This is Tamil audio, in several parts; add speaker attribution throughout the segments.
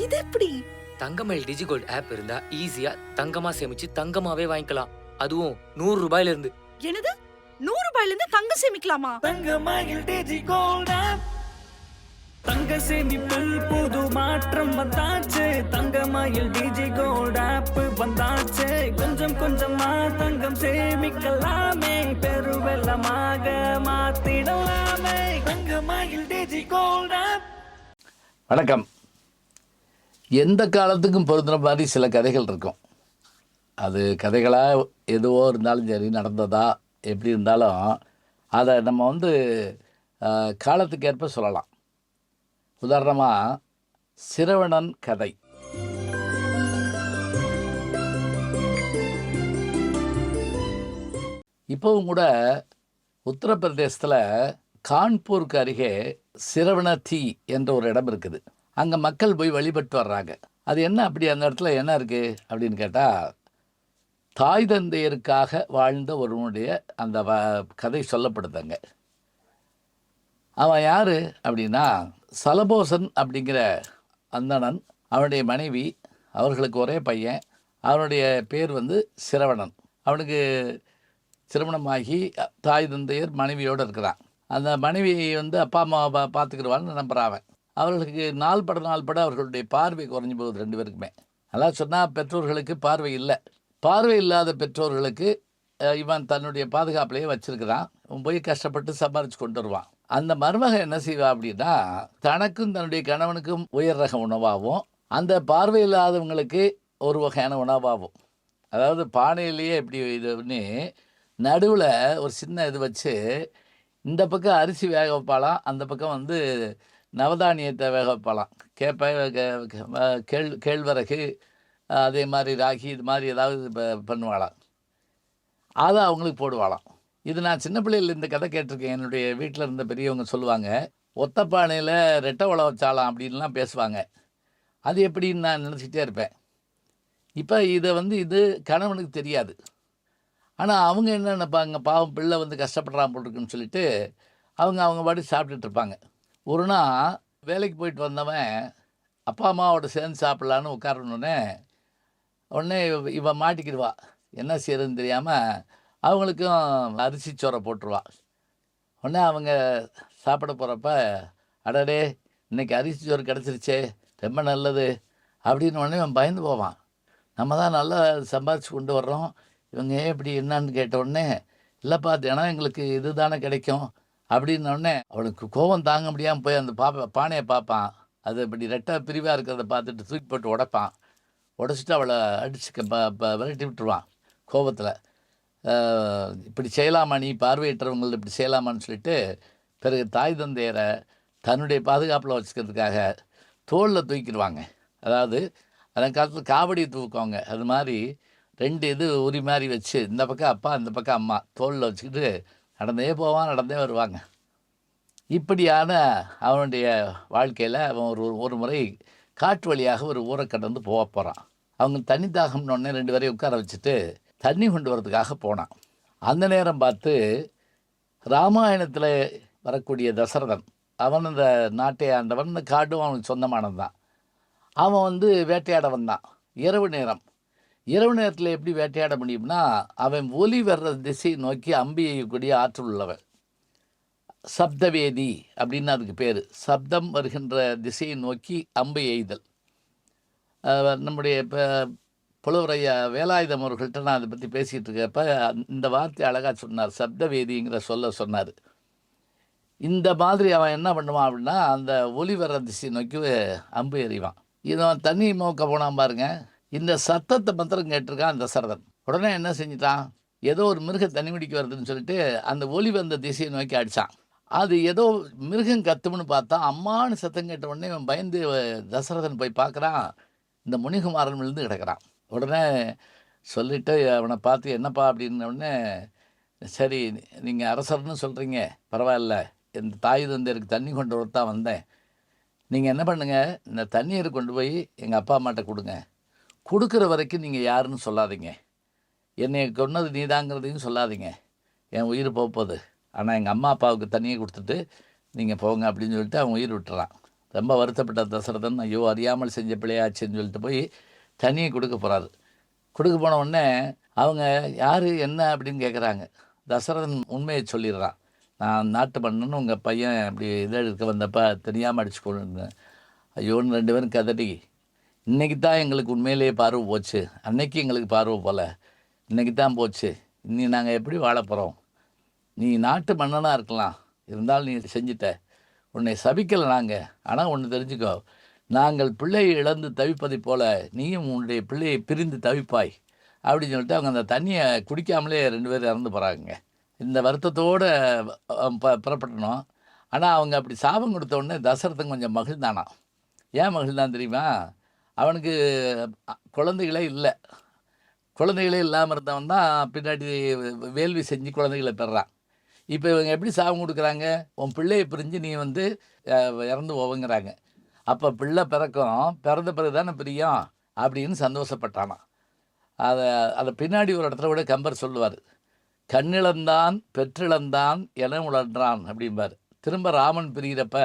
Speaker 1: இது எப்படி?
Speaker 2: தங்கமயில் டிஜிகோல்ட் ஆப் இருந்தா ஈஸியா தங்கமா சேமிச்சு தங்கமாவே வாங்கிக்கலாம். அதுவும் 100 ரூபாயில இருந்து.
Speaker 1: என்னது? 100 ரூபாயில இருந்து தங்கம் சேமிக்கலாமா?
Speaker 3: தங்கமயில் டிஜிகோல்ட் ஆப். தங்க சேமிப்பில் புது மாற்றம் வந்தாச்சு. தங்கமயில் டிஜிகோல்ட் ஆப் வந்தாச்சு. கொஞ்சம் கொஞ்சமா தங்கம் சேமிக்கலாமே, பெருவெள்ளமாக மாத்திடலாமே. தங்கமயில் டிஜிகோல்ட் ஆப்.
Speaker 4: வணக்கம். எந்த காலத்துக்கும் பொருந்துற மாதிரி சில கதைகள் இருக்கும். அது கதைகளாக எதுவோ இருந்தாலும் சரி, நடந்ததா எப்படி இருந்தாலும் அதை நம்ம காலத்துக்கு ஏற்ப சொல்லலாம். உதாரணமாக சிரவணன் கதை. இப்போவும் கூட உத்தரப்பிரதேசத்தில் கான்பூருக்கு அருகே சிரவணதி என்ற ஒரு இடம் இருக்குது. அங்கே மக்கள் போய் வழிபட்டு வர்றாங்க. அது என்ன அப்படி அந்த இடத்துல என்ன இருக்குது அப்படின்னு கேட்டால், தாய் தந்தையருக்காக வாழ்ந்த ஒருவனுடைய அந்த கதை சொல்லப்படுதுங்க. அவன் யார் அப்படின்னா சலபோசன் அப்படிங்கிற அந்தணன், அவனுடைய மனைவி, அவர்களுக்கு ஒரே பையன். அவனுடைய பேர் சிரவணன். அவனுக்கு திருமணமாகி தாய் தந்தையர் மனைவியோடு இருக்கிறான். அந்த மனைவியை அப்பா அம்மா பார்த்துக்கிடுவான்னு நம்புகிறான். அவர்களுக்கு நாள் பட அவர்களுடைய பார்வை குறைஞ்சி போகுது ரெண்டு பேருக்குமே. அதான் சொன்னால் பெற்றோர்களுக்கு பார்வை இல்லை. பார்வை இல்லாத பெற்றோர்களுக்கு இவன் தன்னுடைய பாதுகாப்பிலேயே வச்சிருக்கிறான். அவன் போய் கஷ்டப்பட்டு சம்பாரித்து கொண்டு வருவான். அந்த மருமகன் என்ன செய்வா அப்படின்னா, தனக்கும் தன்னுடைய கணவனுக்கும் உயர் ரக உணவாகவும், அந்த பார்வை இல்லாதவங்களுக்கு ஒரு வகையான உணவாகும். அதாவது பானையிலேயே எப்படி இதுன்னு நடுவில் ஒரு சின்ன இது வச்சு, இந்த பக்கம் அரிசி வேக வைப்பாலாம், அந்த பக்கம் நவதானியத்தை வேக வைப்பாலாம். கேழ்வரகு, அதே மாதிரி ராகி, இது மாதிரி ஏதாவது பண்ணுவாளாம். அதை அவங்களுக்கு போடுவாளாம். இது நான் சின்ன பிள்ளைகள் இந்த கதை கேட்டிருக்கேன். என்னுடைய வீட்டில் இருந்த பெரியவங்க சொல்லுவாங்க, ஒத்த பானையில் ரெட்டை உழ வச்சாலாம் அப்படின்லாம் பேசுவாங்க. அது எப்படின்னு நான் நினச்சிக்கிட்டே இருப்பேன். இப்போ இதை இது கணவனுக்கு தெரியாது. ஆனால் அவங்க என்ன நினைப்பாங்க, பாவம் பிள்ளை கஷ்டப்படுறான் போட்டிருக்குன்னு சொல்லிட்டு அவங்க பாடி சாப்பிட்டுட்டு இருப்பாங்க. ஒரு நாள் வேலைக்கு போயிட்டு வந்தவன் அப்பா அம்மாவோட சேர்ந்து சாப்பிட்லான்னு உட்காரணுன்னே உடனே இவன் மாட்டிக்கிடுவா. என்ன செய்யறதுன்னு தெரியாமல் அவங்களுக்கும் அரிசி சோறை போட்டுருவா. உடனே அவங்க சாப்பிட போகிறப்ப, அடடே இன்றைக்கி அரிசி சோறு கிடச்சிருச்சே, ரொம்ப நல்லது அப்படின்னு உடனே அவன் பயந்து போவான். நம்ம தான் நல்லா சம்பாதிச்சு கொண்டு வர்றோம், இவங்க ஏன் இப்படி என்னான்னு கேட்ட உடனே, இல்லைப்பா தினம் எங்களுக்கு இது தானே கிடைக்கும் அப்படின்னோடனே அவனுக்கு கோபம் தாங்க முடியாமல் போய் அந்த பானையை பார்ப்பான். அது இப்படி ரெட்டை பிரிவாக இருக்கிறத பார்த்துட்டு தூக்கி போட்டு உடைப்பான். உடச்சிட்டு அவளை அடிச்சு விரட்டி விட்டுருவான் கோபத்தில். இப்படி செய்யலாமா, நீ பார்வையற்றவங்களை இப்படி செய்யலாமான்னு சொல்லிட்டு பிறகு தாய் தந்தையரை தன்னுடைய பாதுகாப்பில் வச்சுக்கிறதுக்காக தோளில் தூக்கிடுவாங்க. அதாவது அந்த காலத்தில் காவடி தூக்குவாங்க. அது மாதிரி ரெண்டு இது உரி மாதிரி வச்சு, இந்த பக்கம் அப்பா இந்த பக்கம் அம்மா தோளில் வச்சுக்கிட்டு நடந்தே போவான், நடந்தே வருவாங்க. இப்படியான அவனுடைய வாழ்க்கையில் அவன் ஒரு முறை காட்டு வழியாக ஒரு ஊரை கடந்து போகிறான். அவங்க தண்ணி தாகம்னு ரெண்டு பேரையும் உட்கார வச்சுட்டு தண்ணி கொண்டு வரதுக்காக போனான். அந்த நேரம் பார்த்து ராமாயணத்தில் வரக்கூடிய தசரதன், அவன் இந்த நாட்டை ஆண்டவன், இந்த காடும் அவனுக்கு சொந்தமானது தான். அவன் வேட்டையாட வந்தான். இரவு நேரத்தில் எப்படி வேட்டையாட முடியும்னா, அவன் ஒலி வர்ற திசையை நோக்கி அம்பு எய்யக்கூடிய ஆற்றல் உள்ளவன். சப்தவேதி அப்படின்னு அதுக்கு பேர். சப்தம் வருகின்ற திசையை நோக்கி அம்பு எய்தல். நம்முடைய இப்போ புலவரையா வேலாயுதம் அவர்கள்ட்ட நான் அதை பற்றி பேசிகிட்டு இருக்கப்ப இந்த வார்த்தை அழகாக சொன்னார். சப்தவேதிங்கிற சொன்னார். இந்த மாதிரி அவன் என்ன பண்ணுவான் அப்படின்னா, அந்த ஒலி வர்ற திசையை நோக்கி அம்பு எறிவான். இவன் தண்ணி மோக்க போனான் பாருங்க. இந்த சத்தத்தை மாத்திரம் கேட்டிருக்கான் தசரதன். உடனே என்ன செஞ்சிட்டான், ஏதோ ஒரு மிருகம் தண்ணி குடிக்க வருதுன்னு சொல்லிட்டு அந்த ஒலி வந்த திசையை நோக்கி அடித்தான். அது ஏதோ மிருகம் கத்தும்னு பார்த்தா, அம்மானு சத்தம் கேட்ட உடனே அவன் பயந்து தசரதன் போய் பார்க்குறான். இந்த முனிகுமாரன் விழுந்து கிடக்கிறான். உடனே சொல்லிவிட்டு அவனை பார்த்து, என்னப்பா அப்படின்ன உடனே, சரி நீங்கள் அரசர்னு சொல்கிறீங்க, பரவாயில்ல, என் தாய் தந்தையருக்கு தண்ணி கொண்டு வரத்தான் வந்தேன். நீங்கள் என்ன பண்ணுங்கள், இந்த தண்ணீரை கொண்டு போய் எங்கள் அப்பா அம்மாட்ட கொடுங்க. கொடுக்குற வரைக்கும் நீங்கள் யாருன்னு சொல்லாதீங்க. என்னை கொன்னது நீதாங்கிறதையும் சொல்லாதீங்க. என் உயிர் போகுது. ஆனால் எங்கள் அம்மா அப்பாவுக்கு தண்ணியை கொடுத்துட்டு நீங்கள் போங்க அப்படின்னு சொல்லிட்டு அவன் உயிர் விட்டுறான். ரொம்ப வருத்தப்பட்ட தசரதன், ஐயோ அறியாமல் செஞ்ச பிள்ளையாச்சுன்னு சொல்லிட்டு போய் தண்ணியை கொடுக்க போகிறாரு. கொடுக்க போன உடனே அவங்க யார் என்ன அப்படின்னு கேட்குறாங்க. தசரதன் உண்மையை சொல்லிடுறான். நான் நாட்டு மன்னன், உங்கள் பையன் இப்படி இதை எடுக்க வந்தப்போ தெரியாமல் அடிச்சுக்கொண்டு ஐயோன்னு 2 பேரும் கதறி, இன்றைக்கி தான் எங்களுக்கு உண்மையிலேயே பார்வை போச்சு, அன்னைக்கு எங்களுக்கு பார்வை போல, இன்றைக்கி தான் போச்சு, இனி நாங்கள் எப்படி வாழ போகிறோம்? நீ நாட்டு மன்னனாக இருக்கலாம், இருந்தாலும் நீ செஞ்சிட்ட, உன்னை சபிக்கலை நாங்கள். ஆனால் ஒன்று தெரிஞ்சுக்கோ, நாங்கள் பிள்ளையை இழந்து தவிப்பதை போல நீயும் உன்னுடைய பிள்ளையை பிரிந்து தவிப்பாய் அப்படின்னு சொல்லிட்டு அவங்க அந்த தண்ணியை குடிக்காமலே 2 பேர் இறந்து போகிறாங்க. இந்த வருத்தத்தோடு புறப்பட்டணும். ஆனால் அவங்க அப்படி சாபம் கொடுத்த உடனே தசரதன் கொஞ்சம் மகிழ்ந்தானா. ஏன் மகிழ்ந்தான் தெரியுமா? அவனுக்கு குழந்தைகளே இல்லை. குழந்தைகளே இல்லாமல் இருந்தவன் தான் பின்னாடி வேள்வி செஞ்சு குழந்தைகளை பெறான். இப்போ இவங்க எப்படி சாபம் கொடுக்குறாங்க? உன் பிள்ளையை பிரிஞ்சு நீ வந்து இறந்து போவங்கிறாங்க. அப்போ பிள்ளை பிறந்த பிறகு தானே பிரியும் அப்படின்னு சந்தோஷப்பட்டானா. அதை பின்னாடி ஒரு இடத்துல கூட கம்பர் சொல்லுவார், கண்ணிழந்தான் பெற்றிழந்தான் என உழன்றான் அப்படிம்பார். திரும்ப ராமன் பிரிகிறப்ப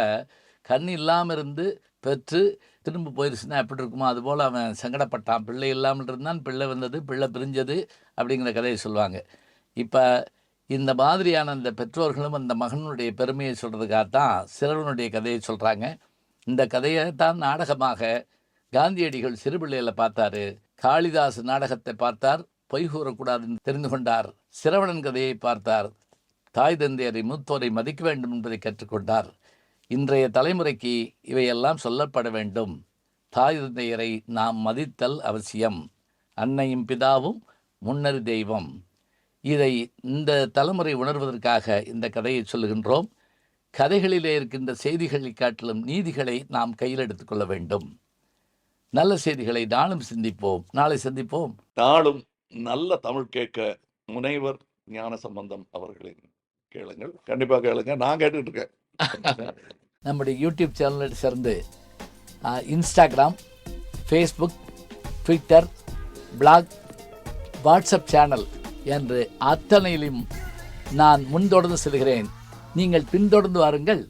Speaker 4: கண் இல்லாமல் இருந்து பெற்று திரும்ப போயிடுச்சுன்னா எப்படி இருக்குமோ அதுபோல் அவன் சங்கடப்பட்டான். பிள்ளை இல்லாமல் இருந்தான், பிள்ளை வந்தது, பிள்ளை பிரிஞ்சது அப்படிங்கிற கதையை சொல்லுவாங்க. இப்போ இந்த மாதிரியான இந்த பெற்றோர்களும் அந்த மகனுடைய பெருமையை சொல்கிறதுக்காகத்தான் சிறுவனுடைய கதையை சொல்கிறாங்க. இந்த கதையை தான் நாடகமாக காந்தியடிகள் சிறுபிள்ளையில் பார்த்தாரு. காளிதாஸ் நாடகத்தை பார்த்தார், பொய் கூறக்கூடாதுன்னு தெரிந்து கொண்டார். சிரவணன் கதையை பார்த்தார், தாய் தந்தையரை மூத்தோரை மதிக்க வேண்டும் என்பதை கற்றுக்கொண்டார். இன்றைய தலைமுறைக்கு இவையெல்லாம் சொல்லப்பட வேண்டும். தாய் தந்தையரை நாம் மதித்தல் அவசியம். அன்னையும் பிதாவும் முன்னர் தெய்வம். இதை இந்த தலைமுறை உணர்வதற்காக இந்த கதையை சொல்லுகின்றோம். கதைகளிலே இருக்கின்ற செய்திகளை காட்டிலும் நீதிகளை நாம் கையில் எடுத்துக்கொள்ள வேண்டும். நல்ல செய்திகளை நாளும் சிந்திப்போம். நாளை சந்திப்போம்.
Speaker 5: நாளும் நல்ல தமிழ் கேட்க முனைவர் ஞானசம்பந்தம் அவர்களின் கேளுங்கள். கண்டிப்பாக கேளுங்க. நான் கேட்டுட்டு இருக்கேன்.
Speaker 4: நம்முடைய யூடியூப் சேனலை சேர்ந்து Instagram, Facebook, Twitter, blog, WhatsApp channel என்று அத்தனையிலும் நான் முன்தொடர்ந்து செல்கிறேன். நீங்கள் பின்தொடர்ந்து வாருங்கள்.